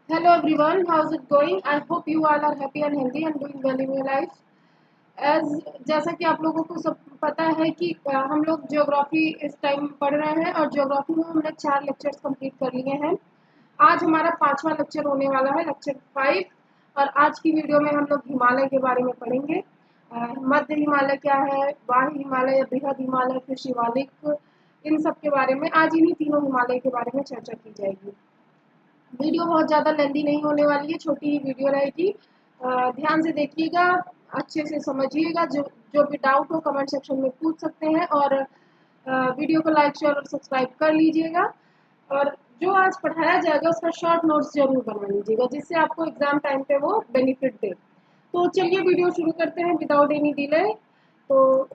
Hello everyone, how's it going? I hope you all are happy and healthy and doing well in your life. As जैसा कि आप लोगों को सब पता है कि हम लोग ज्योग्राफी इस टाइम पढ़ रहे हैं और ज्योग्राफी में हमने 4 लेक्चर्स कंप्लीट कर लिए हैं। आज हमारा 5वां लेक्चर होने वाला है, लेक्चर 5। और आज की वीडियो में हम लोग हिमालय के बारे में पढ़ेंगे। मध्य हिमालय क्या है, वाही हिमालय या बृहद हिमालय, फिर शिवालिक, इन सब के बारे में आज इन्हीं तीनों हिमालय के बारे में चर्चा की जाएगी। वीडियो बहुत ज़्यादा लेंदी नहीं होने वाली है, छोटी ही वीडियो रहेगी। ध्यान से देखिएगा, अच्छे से समझिएगा। जो जो भी डाउट हो कमेंट सेक्शन में पूछ सकते हैं और वीडियो को लाइक शेयर और सब्सक्राइब कर लीजिएगा। और जो आज पढ़ाया जाएगा उसका शॉर्ट नोट्स जरूर बना लीजिएगा, जिससे आपको एग्जाम टाइम पे वो बेनिफिट दे। तो चलिए वीडियो शुरू करते हैं विदाउट एनी डिले। तो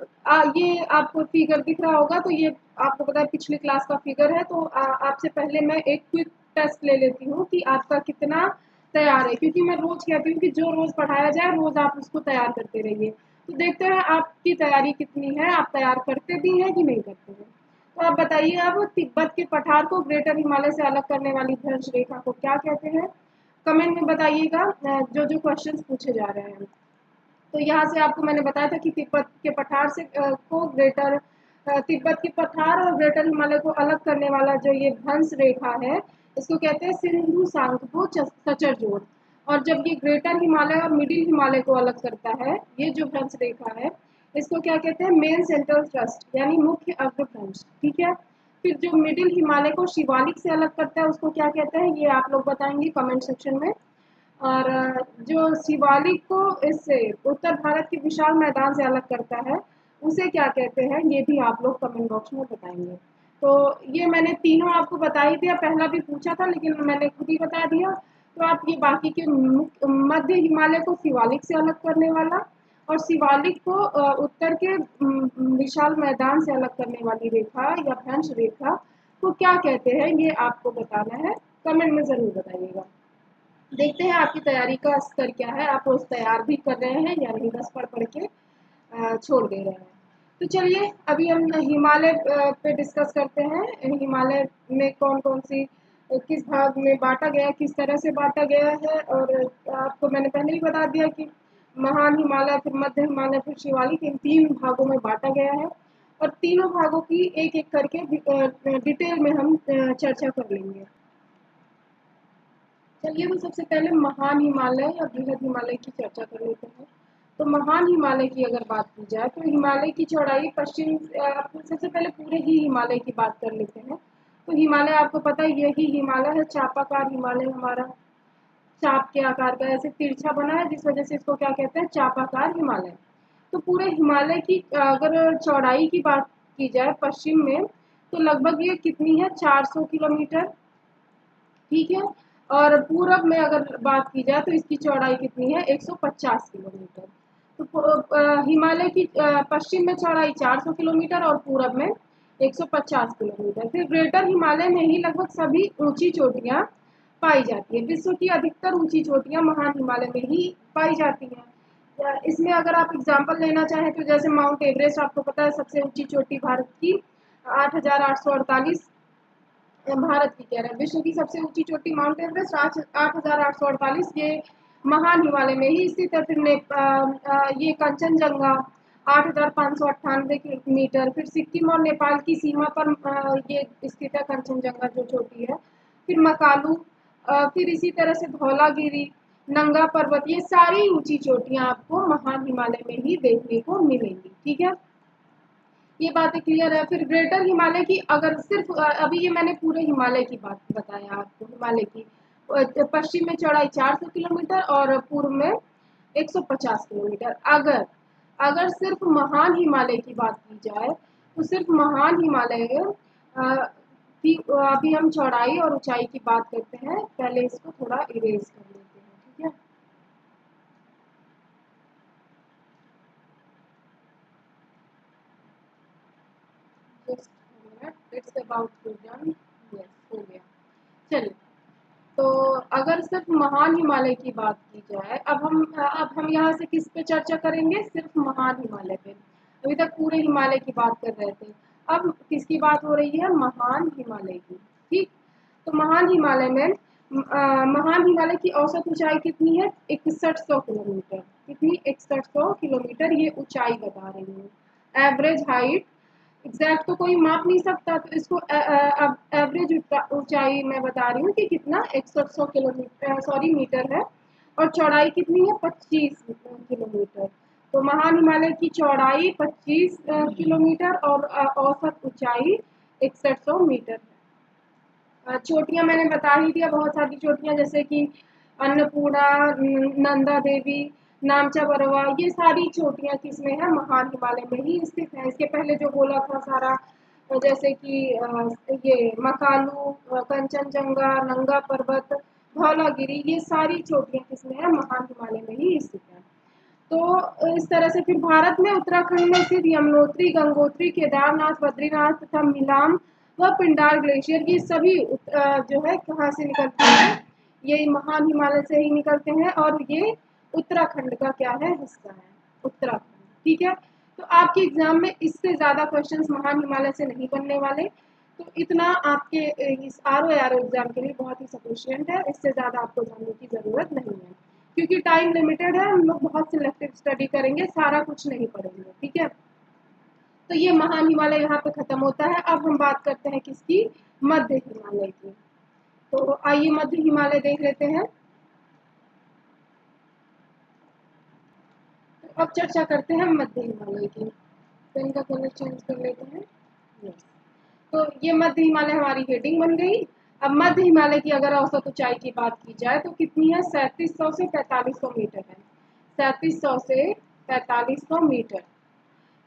ये आपको फिगर दिख रहा होगा, तो ये आपको पता है पिछली क्लास का फिगर है। तो आपसे पहले मैं एक क्विक टेस्ट ले लेती हूँ कि आपका कितना तैयार है, क्योंकि मैं रोज कहती हूँ कि जो रोज पढ़ाया जाए रोज आप उसको तैयार करते रहिए। तो देखते हैं आपकी तैयारी कितनी है, आप तैयार करते भी हैं कि नहीं करते हैं। तो आप बताइए, अब तिब्बत के पठार को ग्रेटर हिमालय से अलग करने वाली भ्रंश रेखा को क्या कहते हैं? कमेंट में बताइएगा जो जो क्वेश्चंस पूछे जा रहे हैं। तो यहाँ से आपको मैंने बताया था कि तिब्बत के पठार से को ग्रेटर तिब्बत के पठार और ग्रेटर हिमालय को अलग करने वाला जो ये भ्रंश रेखा है, इसको कहते हैं सिंधु सांगपो सचर जोड़। और जब ये ग्रेटर हिमालय और मिडिल हिमालय को अलग करता है, ये जो भ्रंश रेखा है, इसको क्या कहते हैं? मेन सेंट्रल थ्रस्ट, यानी मुख्य अग्रभ्रंश। ठीक है। फिर जो मिडिल हिमालय को शिवालिक से अलग करता है उसको क्या कहते हैं, ये आप लोग बताएंगे कमेंट सेक्शन में। और जो शिवालिक को इससे उत्तर भारत के विशाल मैदान से अलग करता है, उसे क्या कहते हैं, ये भी आप लोग कमेंट बॉक्स में बताएंगे। तो ये मैंने तीनों आपको बता ही दिया, पहला भी पूछा था लेकिन मैंने खुद ही बता दिया। तो आप ये बाकी के मध्य हिमालय को शिवालिक से अलग करने वाला और शिवालिक को उत्तर के विशाल मैदान से अलग करने वाली रेखा या भ्रंश रेखा को क्या कहते हैं, ये आपको बताना है। कमेंट में जरूर बताइएगा। देखते हैं आपकी तैयारी का स्तर क्या है, आप रोज तैयार भी कर रहे हैं या नहीं, बस पढ़ पढ़ के छोड़ दे रहे हैं। तो चलिए अभी हम हिमालय पे डिस्कस करते हैं। हिमालय में कौन कौन सी किस भाग में बांटा गया, किस तरह से बांटा गया है। और आपको मैंने पहले ही बता दिया कि महान हिमालय, फिर मध्य हिमालय, फिर शिवालिक, इन 3 भागों में बांटा गया है। और तीनों भागों की एक एक करके डिटेल में हम चर्चा कर लेंगे। चलिए तो सबसे पहले महान हिमालय या बृहद हिमालय की चर्चा कर लेते हैं। तो महान हिमालय की अगर बात की जाए तो हिमालय की चौड़ाई पश्चिम सबसे पहले पूरे ही हिमालय की बात कर लेते हैं। तो हिमालय आपको पता है यही हिमालय है, चापाकार हिमालय हमारा। चाप के आकार का ऐसे तिरछा बना है, जिस वजह से इसको क्या कहते हैं, चापाकार हिमालय। तो पूरे हिमालय की अगर चौड़ाई की बात की जाए पश्चिम में, तो लगभग ये कितनी है, 400 किलोमीटर। ठीक है। और पूरब में अगर बात की जाए तो इसकी चौड़ाई कितनी है, 150 किलोमीटर। तो हिमालय की पश्चिम में चौड़ाई 400 किलोमीटर और पूरब में 150 किलोमीटर। फिर ग्रेटर हिमालय में ही लगभग सभी ऊंची चोटियां पाई जाती है। विश्व की अधिकतर ऊंची चोटियां महान हिमालय में ही पाई जाती हैं। इसमें अगर आप एग्जांपल लेना चाहें तो जैसे माउंट एवरेस्ट, आपको पता है सबसे ऊंची चोटी भारत की 8,848, भारत की कह रहे हैं, विश्व की सबसे ऊंची चोटी माउंट एवरेस्ट 8,848, ये महान हिमालय में ही स्थित है। फिर ये कंचनजंगा 8,598 मीटर। फिर सिक्किम और नेपाल की सीमा पर ये स्थित है कंचनजंगा जो चोटी है। फिर मकालू, फिर इसी तरह से धौलागिरी, नंगा पर्वत, ये सारी ऊंची चोटियां आपको महान हिमालय में ही देखने को मिलेंगी। ठीक है, ये बातें क्लियर है। फिर ग्रेटर हिमालय की अगर सिर्फ अभी ये मैंने पूरे हिमालय की बात बताया आपको। हिमालय की पश्चिम में चौड़ाई 400 किलोमीटर और पूर्व में 150 किलोमीटर। अगर अगर सिर्फ महान हिमालय की बात की जाए तो सिर्फ महान हिमालय की अभी हम चौड़ाई और ऊंचाई की बात करते हैं। पहले इसको थोड़ा इरेज कर लेते हैं। ठीक है, just it's about to done. Yes, हो गया। चलिए, तो अगर सिर्फ महान हिमालय की बात की जाए, अब हम यहाँ से किस पे चर्चा करेंगे, सिर्फ महान हिमालय पे। अभी तक पूरे हिमालय की बात कर रहे थे, अब किसकी बात हो रही है, महान हिमालय की। ठीक, तो महान हिमालय में महान हिमालय की औसत ऊंचाई कितनी है? 6100 किलोमीटर। कितनी? 6100 किलोमीटर ये ऊंचाई बता रही हूँ। एवरेज हाइट, एग्जैक्ट तो कोई माप नहीं सकता, तो इसको अब एवरेज ऊंचाई मैं बता रही हूँ कि कितना 6100 किलोमीटर सॉरी मीटर है। और चौड़ाई कितनी है? 25 किलोमीटर। तो महान हिमालय की चौड़ाई 25 किलोमीटर और औसत ऊंचाई 6100 मीटर है। चोटियां मैंने बता ही दिया, बहुत सारी चोटियां जैसे कि अन्नपूर्णा, नंदा देवी, नामचा बरवा, ये सारी चोटियां किसमें है? महान हिमालय में ही स्थित है। इसके पहले जो बोला था सारा, जैसे कि ये मकालू, कंचनजंगा, नंगा पर्वत, धौलागिरी, ये सारी चोटियां किसमें है? महान हिमालय में ही स्थित है। तो इस तरह से फिर भारत में उत्तराखंड में स्थित यमुनोत्री, गंगोत्री, केदारनाथ, बद्रीनाथ तथा मिलाम व पिंडार ग्लेशियर, ये सभी जो है कहाँ से निकलते हैं? ये महान हिमालय से ही निकलते हैं और ये उत्तराखंड का क्या है? हिस्सा है, उत्तराखंड। ठीक है, तो आपके एग्जाम में इससे ज्यादा क्वेश्चंस महान हिमालय से नहीं बनने वाले। तो इतना आपके इस RO एग्जाम के लिए बहुत ही सफिशियंट है, इससे ज्यादा आपको जानने की जरूरत नहीं है, क्योंकि टाइम लिमिटेड है। हम लोग बहुत सिलेक्टिव स्टडी करेंगे, सारा कुछ नहीं पढ़ेंगे। ठीक है, तो ये महान हिमालय यहाँ पे खत्म होता है। अब हम बात करते हैं किसकी? मध्य हिमालय की। तो आइए मध्य हिमालय देख लेते हैं। तो अब चर्चा करते हैं मध्य हिमालय की। पेन का कलर चेंज कर लेते हैं। यस, तो ये मध्य हिमालय हमारी हेडिंग बन गई। अब मध्य हिमालय की अगर औसत ऊंचाई की बात की जाए तो कितनी है? 3700 से 4500 मीटर है। 3700 से 4500 मीटर।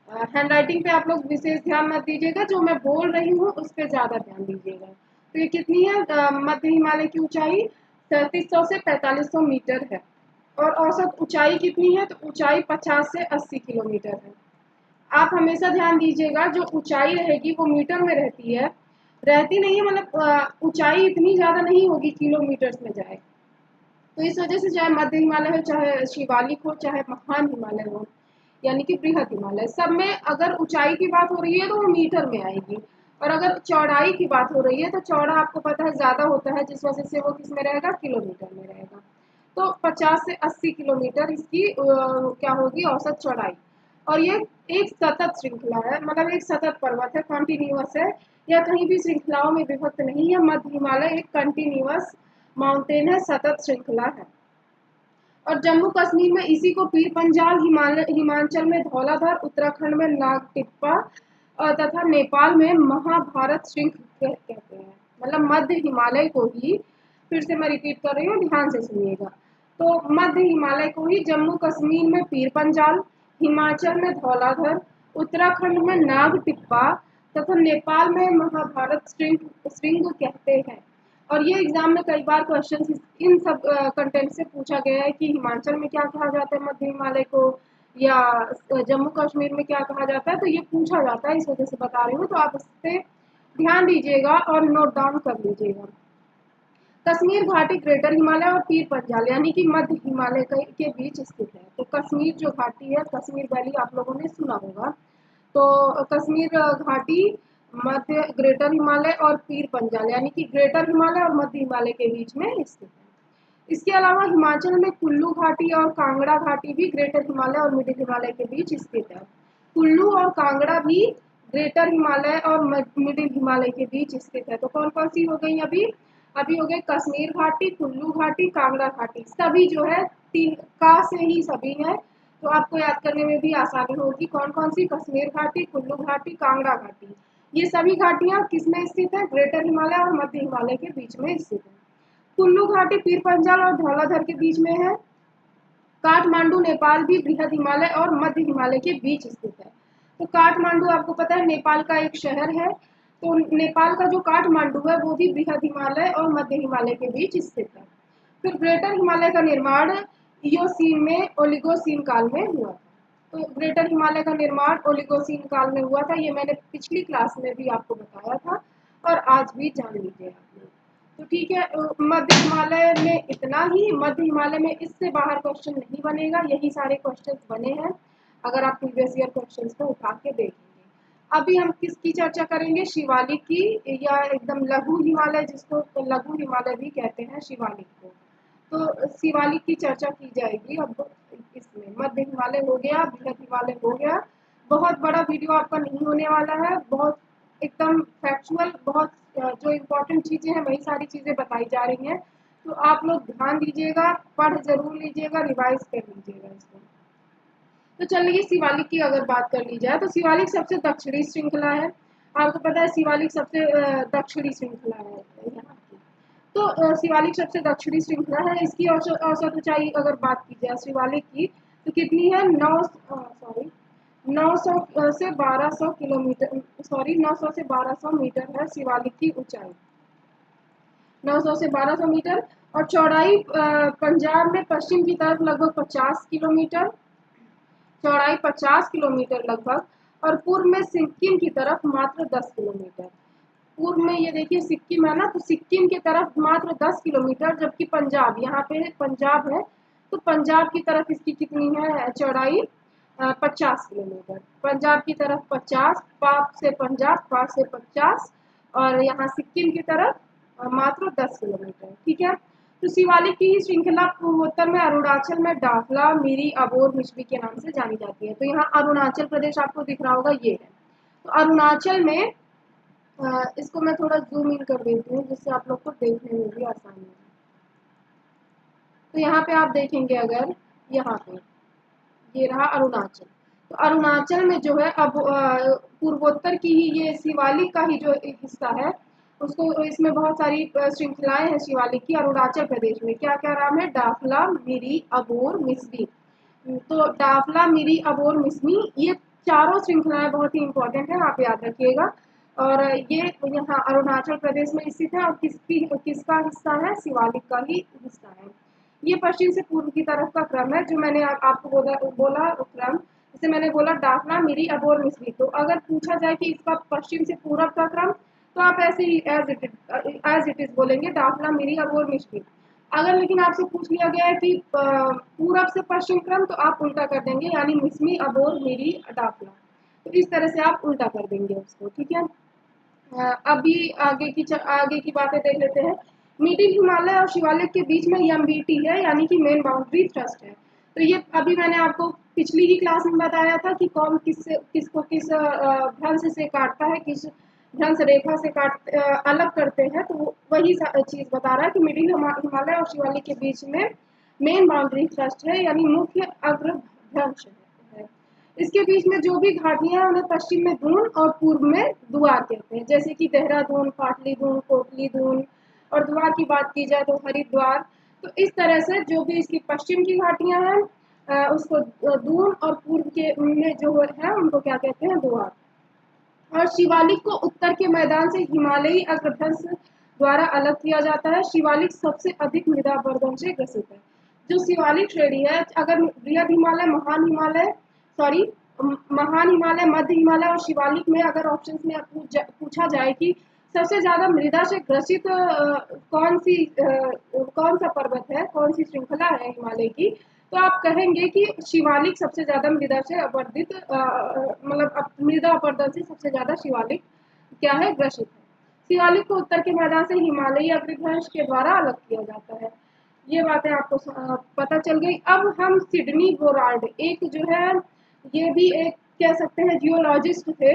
हैंड राइटिंग पे आप लोग विशेष ध्यान मत दीजिएगा, जो मैं बोल रही हूँ उस पर ज्यादा ध्यान दीजिएगा। तो ये कितनी है? मध्य हिमालय की ऊंचाई 3700 से 4500 मीटर है। और औसत ऊंचाई कितनी है? तो ऊंचाई 50 से 80 किलोमीटर है। आप हमेशा ध्यान दीजिएगा, जो ऊंचाई रहेगी वो मीटर में रहती है, रहती नहीं है, मतलब ऊंचाई इतनी ज्यादा नहीं होगी किलोमीटर्स में जाए। तो इस वजह से चाहे मध्य हिमालय हो, चाहे शिवालिक हो, चाहे महान हिमालय हो, यानी कि बृहद हिमालय, सब में अगर ऊंचाई की बात हो रही है तो वो मीटर में आएगी। और अगर चौड़ाई की बात हो रही है तो चौड़ा आपको पता है ज्यादा होता है, जिस वजह से वो किस में रहेगा? किलोमीटर में रहेगा। तो 50 से 80 किलोमीटर इसकी क्या होगी? औसत चौड़ाई। और ये एक सतत श्रृंखला है, मतलब एक सतत पर्वत है, कॉन्टिन्यूअस है, या कहीं भी श्रृंखलाओं में विभक्त नहीं है। मध्य हिमालय एक कंटिन्यूअस माउंटेन है, सतत श्रृंखला है। और जम्मू कश्मीर में इसी को पीर पंजाल, हिमाचल में धौलाधर, उत्तराखंड में नागटिप्पा तथा नेपाल में महाभारत श्रृंग कहते हैं। मतलब मध्य हिमालय को ही, फिर से मैं रिपीट कर रही हूँ, ध्यान से सुनिएगा। तो मध्य हिमालय को ही जम्मू कश्मीर में पीर पंजाल, हिमाचल में धौलाधर, उत्तराखंड में नागटिप्पा तथा नेपाल में महाभारत श्रृंग श्रृंग कहते हैं। और ये एग्जाम में कई बार क्वेश्चन इन सब कंटेंट से पूछा गया है कि हिमाचल में क्या कहा जाता है मध्य हिमालय को, या जम्मू कश्मीर में क्या कहा जाता है, तो ये पूछा जाता है, इस वजह से बता रही हूँ। तो आप इस पे ध्यान दीजिएगा और नोट डाउन कर लीजिएगा। कश्मीर घाटी ग्रेटर हिमालय और पीर पंजाल यानी कि मध्य हिमालय के बीच स्थित है। तो कश्मीर जो घाटी है, कश्मीर वैली आप लोगों ने सुना होगा। तो कश्मीर घाटी मध्य ग्रेटर हिमालय और पीर पंजाल यानी कि ग्रेटर हिमालय और मध्य हिमालय के बीच में स्थित है। इसके अलावा हिमाचल में कुल्लू घाटी और कांगड़ा घाटी भी ग्रेटर हिमालय और मिडिल हिमालय के बीच स्थित है। कुल्लू और कांगड़ा भी ग्रेटर हिमालय और मिडिल हिमालय के बीच स्थित है। तो कौन कौन सी हो गई? अभी अभी हो गए कश्मीर घाटी, कुल्लू घाटी, कांगड़ा घाटी, सभी जो है तीन का से ही सभी है। तो आपको याद करने में भी आसानी होगी। कौन कौन सी? कश्मीर घाटी, कुल्लू घाटी, कांगड़ा घाटी, ये सभी घाटियां किसमें स्थित है? ग्रेटर हिमालय और मध्य हिमालय के बीच में स्थित है। कुल्लू घाटी पीर पंजाल और धौलाधर के बीच में है। काठमांडू नेपाल भी बृहद हिमालय और मध्य हिमालय के बीच स्थित है। तो काठमांडू आपको पता है नेपाल का एक शहर है। तो नेपाल का जो काठमांडू है वो भी बृहद हिमालय और मध्य हिमालय के बीच स्थित है। फिर ग्रेटर हिमालय का निर्माण इयोसीन में ओलिगोसीन काल में हुआ था। तो ग्रेटर हिमालय का निर्माण ओलिगोसीन काल में हुआ था, ये मैंने पिछली क्लास में भी आपको बताया था और आज भी जान लीजिए आप लोग। तो ठीक है, मध्य हिमालय में इतना ही। मध्य हिमालय में इससे बाहर क्वेश्चन नहीं बनेगा, यही सारे क्वेश्चंस बने हैं अगर आप प्रीवियस ईयर क्वेश्चंस को उठा के देखेंगे। अभी हम किसकी चर्चा करेंगे, शिवालिक की, या एकदम लघु हिमालय, जिसको लघु हिमालय भी कहते हैं शिवालिक को। तो शिवालिक की चर्चा की जाएगी। अब इसमें मध्य हिमालय हो गया, बृहद हिमालय हो गया। बहुत बड़ा वीडियो आपका नहीं होने वाला है, बहुत एकदम फैक्चुअल, बहुत जो इम्पोर्टेंट चीजें हैं वही सारी चीजें बताई जा रही हैं। तो आप लोग ध्यान दीजिएगा, पढ़ जरूर लीजिएगा, रिवाइज कर लीजिएगा इसको। तो चलिए शिवालिक की अगर बात कर ली जाए, तो शिवालिक सबसे दक्षिणी श्रृंखला है। आपको पता है शिवालिक सबसे दक्षिणी श्रृंखला है यहाँ की। तो शिवालिक सबसे दक्षिणी श्रृंखला है। इसकी औसत ऊंचाई अगर बात की जाए शिवालिक की, तो कितनी है, 900 से 1200 किलोमीटर, सॉरी 900 से 1200 मीटर है शिवालिक की ऊंचाई, 900 से 1200 मीटर। और चौड़ाई पंजाब में पश्चिम की तरफ लगभग 50 किलोमीटर, चौड़ाई 50 किलोमीटर लगभग, और पूर्व में सिक्किम की तरफ मात्र 10 किलोमीटर। पूर्व में ये देखिए सिक्किम है ना, तो सिक्किम की तरफ मात्र 10 किलोमीटर, जबकि पंजाब, यहाँ पे पंजाब है, तो पंजाब की तरफ इसकी कितनी है चौड़ाई, 50 किलोमीटर। पंजाब की तरफ 50, पाक से पंजाब, पाक से 50, और यहाँ सिक्किम की तरफ मात्र 10 किलोमीटर। ठीक है। तो शिवालिक की श्रृंखला पूर्वोत्तर में अरुणाचल में डाफला, मिरी, अबोर, मिश्मी के नाम से जानी जाती है। तो यहाँ अरुणाचल प्रदेश आपको दिख रहा होगा, ये है। तो अरुणाचल में इसको मैं थोड़ा जूम इन कर देती हूँ जिससे आप लोग को देखने में भी आसानी हो। तो यहाँ पे आप देखेंगे, अगर यहाँ पे ये रहा अरुणाचल, तो अरुणाचल में जो है अब पूर्वोत्तर की ही ये शिवालिक का ही जो एक हिस्सा है, उसको इसमें बहुत सारी श्रृंखलाएं हैं शिवालिक की। अरुणाचल प्रदेश में क्या क्या नाम है, डाफला, मिरी, अबोर, मिस्मी। तो डाफला, मिरी, अबोर, मिस्मी, ये चारों श्रृंखलाएं बहुत ही इंपॉर्टेंट है, आप याद रखिएगा। और ये यहाँ अरुणाचल प्रदेश में स्थित है, और किसका हिस्सा है, शिवालिक का ही हिस्सा है। ये पश्चिम से पूर्व की तरफ का क्रम है, जो मैंने आपको बोला क्रम, जैसे मैंने बोला डाफला, मिरी, अबोर, मिस्मी। तो अगर पूछा जाए कि इसका पश्चिम से पूर्व का क्रम, तो आप ऐसे ही एज इट इज बोलेंगे, डाफला, मिरी, अबोर, मिस्मी। अगर लेकिन आपसे पूछ लिया गया है कि पूरब से पश्चिम क्रम, तो आप उल्टा कर देंगे, यानी मिस्मी, अबोर, मिरी, डाफला। तो इस तरह से आप उल्टा कर देंगे उसको। ठीक है। अभी आगे की बातें देख लेते हैं। मिडिल हिमालय और शिवालिक के बीच में एमबीटी है, यानी कि मेन बाउंड्री थ्रस्ट है। तो ये अभी मैंने आपको पिछली ही क्लास में बताया था कि कौन किसको किस भ्रंश से काटता है, किस भ्रंश रेखा से अलग करते हैं। तो वही चीज बता रहा है कि मिडिल हिमालय और शिवालिक के बीच में मेन बाउंड्री थ्रस्ट है, यानी मुख्य अग्रभ्रंश है। इसके बीच में जो भी घाटियां हैं उन्हें पश्चिम में दून और पूर्व में दुआर कहते हैं, जैसे कि देहरादून, पाटली दून, कोटली दून। और दुआर की बात की जाए तो हरिद्वार। तो इस तरह से जो भी इसकी पश्चिम की घाटियां हैं उसको दून, और पूर्व के में जो है उनको क्या कहते हैं, दुआर। और शिवालिक को उत्तर के मैदान से हिमालयी अग्रभ्रंश द्वारा अलग किया जाता है। शिवालिक सबसे अधिक मृदा अपरदन से ग्रसित है। जो शिवालिक श्रेणी है, अगर बृहद हिमालय, महान हिमालय, मध्य हिमालय और शिवालिक में अगर ऑप्शंस में पूछा जाए कि सबसे ज्यादा मृदा से ग्रसित कौन सा पर्वत है, कौन सी श्रृंखला है हिमालय की, तो आप कहेंगे कि शिवालिक सबसे ज्यादा मृदा से अपर्दित, मतलब मृदा अपरदन से सबसे ज्यादा शिवालिक क्या है, ग्रसित है। शिवालिक को उत्तर के मैदान से हिमालयी अग्रभ्रंश के द्वारा अलग किया जाता है। ये बातें आपको पता चल गई। अब हम सिडनी गोरार्ड, एक जो है ये भी एक कह सकते हैं जियोलॉजिस्ट थे,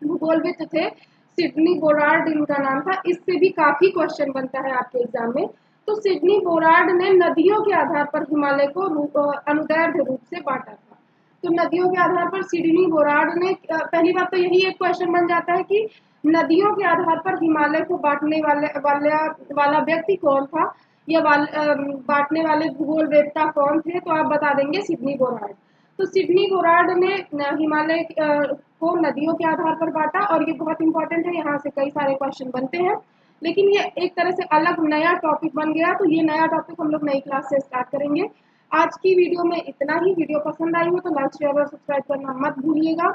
भूगोलविद थे, सिडनी गोरार्ड इनका नाम था। इससे भी काफी क्वेश्चन बनता है आपके एग्जाम में। तो सिडनी गोरार्ड ने नदियों के आधार पर हिमालय को अनुदैर्ध्य रूप से बांटा था। तो नदियों के आधार पर सिडनी गोरार्ड ने, पहली बात तो यही एक क्वेश्चन बन जाता है कि नदियों के आधार पर हिमालय को बांटने वाला व्यक्ति कौन था, या बांटने वाले भूगोलवेत्ता कौन थे, तो आप बता देंगे सिडनी गोरार्ड। तो सिडनी गोरार्ड ने हिमालय को नदियों के आधार पर बांटा, और ये बहुत इंपॉर्टेंट है, यहाँ से कई सारे क्वेश्चन बनते हैं। लेकिन ये एक तरह से अलग नया टॉपिक बन गया, तो ये नया टॉपिक हम लोग नई क्लास से स्टार्ट करेंगे। आज की वीडियो में इतना ही। वीडियो पसंद आई हो तो लाइक, शेयर और सब्सक्राइब करना मत भूलिएगा।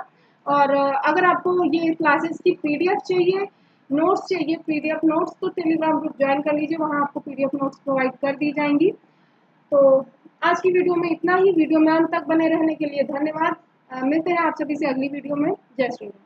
और अगर आपको ये क्लासेस की पीडीएफ चाहिए, नोट्स चाहिए, पीडीएफ नोट्स, तो टेलीग्राम ग्रुप ज्वाइन कर लीजिए, वहाँ आपको पीडीएफ नोट्स प्रोवाइड कर दी जाएंगी। तो आज की वीडियो में इतना ही। वीडियो में अंत तक बने रहने के लिए धन्यवाद। मिलते हैं आप सभी से अगली वीडियो में। जय श्री राम।